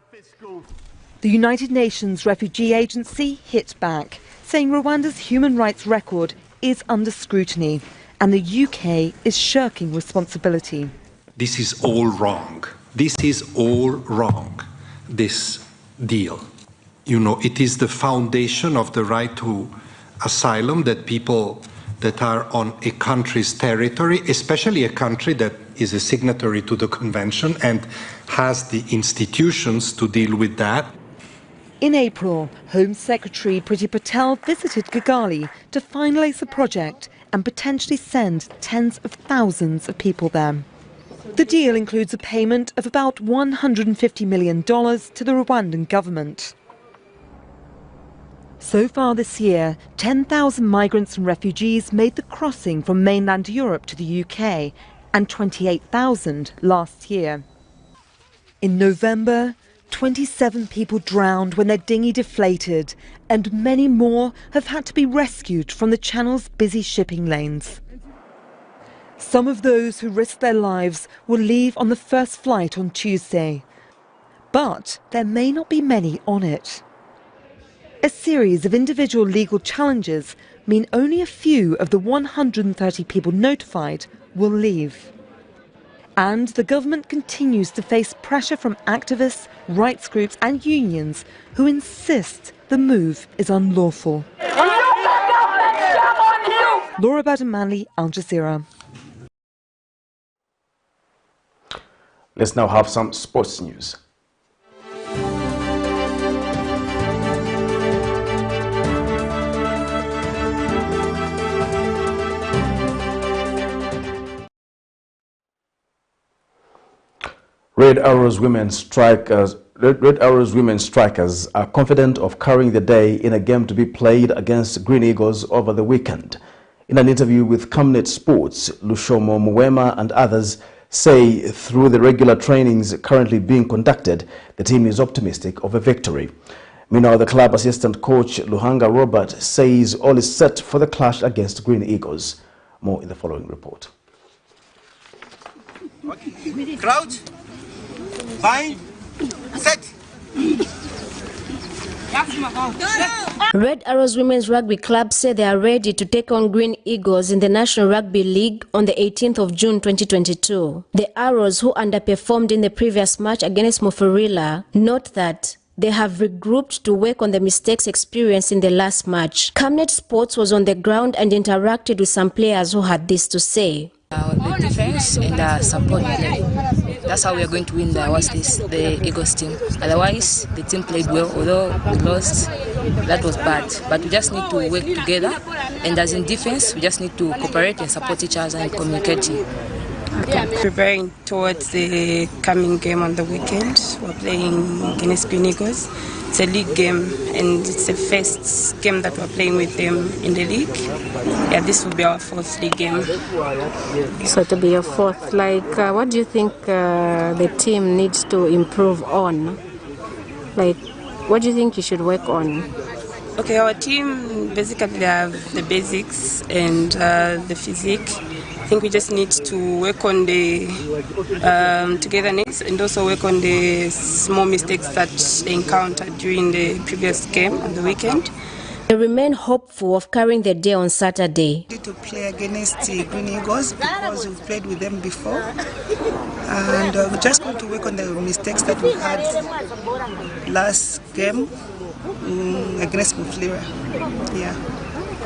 S6: The United Nations Refugee Agency hit back, saying Rwanda's human rights record is under scrutiny and the UK is shirking responsibility.
S20: This is all wrong. This is all wrong, this deal. You know, it is the foundation of the right to asylum that people that are on a country's territory, especially a country that is a signatory to the convention and has the institutions to deal with that.
S6: In April, Home Secretary Priti Patel visited Kigali to finalise the project and potentially send tens of thousands of people there. The deal includes a payment of about $150 million to the Rwandan government. So far this year, 10,000 migrants and refugees made the crossing from mainland Europe to the UK, and 28,000 last year. In November, 27 people drowned when their dinghy deflated, and many more have had to be rescued from the Channel's busy shipping lanes. Some of those who risked their lives will leave on the first flight on Tuesday, but there may not be many on it. A series of individual legal challenges mean only a few of the 130 people notified will leave. And the government continues to face pressure from activists, rights groups and unions who insist the move is unlawful. Laura Baden-Manley, Al Jazeera.
S1: Let's now have some sports news. Red Arrows women strikers are confident of carrying the day in a game to be played against Green Eagles over the weekend. In an interview with Camnet Sports, Lushomo Muwema and others say through the regular trainings currently being conducted, the team is optimistic of a victory. Meanwhile, the club assistant coach Luhanga Robert says all is set for the clash against Green Eagles. More in the following report.
S22: Crouch. Bind. Set.
S2: Red Arrows Women's Rugby Club say they are ready to take on Green Eagles in the National Rugby League on the 18th of June 2022. The Arrows, who underperformed in the previous match against Mufurila, note that they have regrouped to work on the mistakes experienced in the last match. Camnet Sports was on the ground and interacted with some players who had this to say.
S9: The defense and support play. That's how we are going to win the Eagles team. Otherwise, the team played well, although we lost. That was bad. But we just need to work together. And as in defense, we just need to cooperate and support each other and communicate.
S22: Preparing towards the coming game on the weekend. We're playing against Green Eagles. It's a league game and it's the first game that we're playing with them in the league. Yeah, this will be our fourth league game.
S2: So to be your fourth, what do you think the team needs to improve on? What do you think you should work on?
S22: Okay, our team basically have the basics and the physique. I think we just need to work on the togetherness and also work on the small mistakes that they encountered during the previous game on the weekend.
S2: They remain hopeful of carrying the day on Saturday.
S23: To play against the Green Eagles because we've played with them before, and we're just going to work on the mistakes that we had last game against Mufulira. Yeah.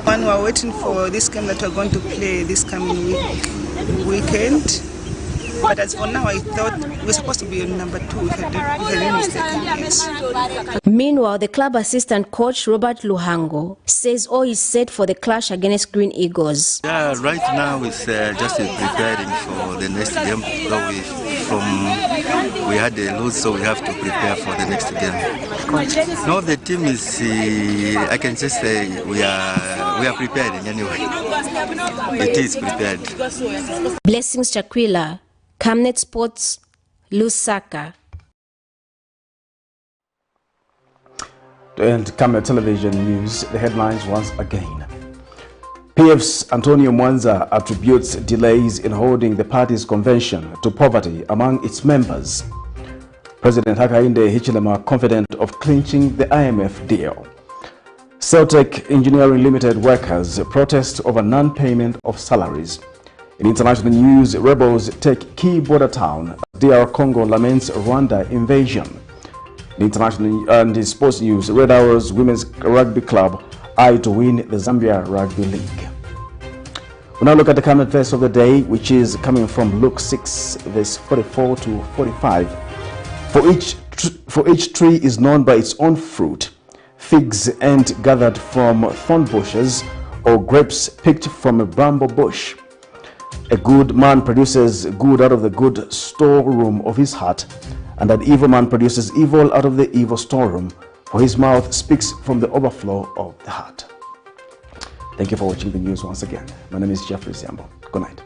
S23: And we're waiting for this game that we're going to play this coming weekend. But as for now, I thought we're supposed to be on number 2 if I didn't mistake.
S2: Meanwhile, the club assistant coach Robert Luhango says all is set for the clash against Green Eagles.
S24: Yeah, right now it's just preparing for the next game. We had a lose, so we have to prepare for the next game. No, the team is, I can just say we are preparing anyway. It is prepared.
S2: Blessings Chakwila, Camnet Sports, Lusaka.
S1: And Camnet Television News, the headlines once again. PF's Antonio MWANZA attributes delays in holding the party's convention to poverty among its members. President HAKAINDE HICHILEMA confident of clinching the IMF deal. SELTEKK Engineering Limited workers protest over non-payment of salaries. In international news, rebels take key border town. DR Congo laments Rwanda invasion. In international and in sports news, Red Arrows Women's Rugby Club eye to win the Zambia Rugby League. We now look at the Camnet verse of the day, which is coming from Luke 6, verse 44 to 45. For each tree is known by its own fruit. Figs ain't gathered from thorn bushes, or grapes picked from a bramble bush. A good man produces good out of the good storeroom of his heart, and an evil man produces evil out of the evil storeroom, for his mouth speaks from the overflow of the heart. Thank you for watching the news once again. My name is Jeffrey Siambo. Good night.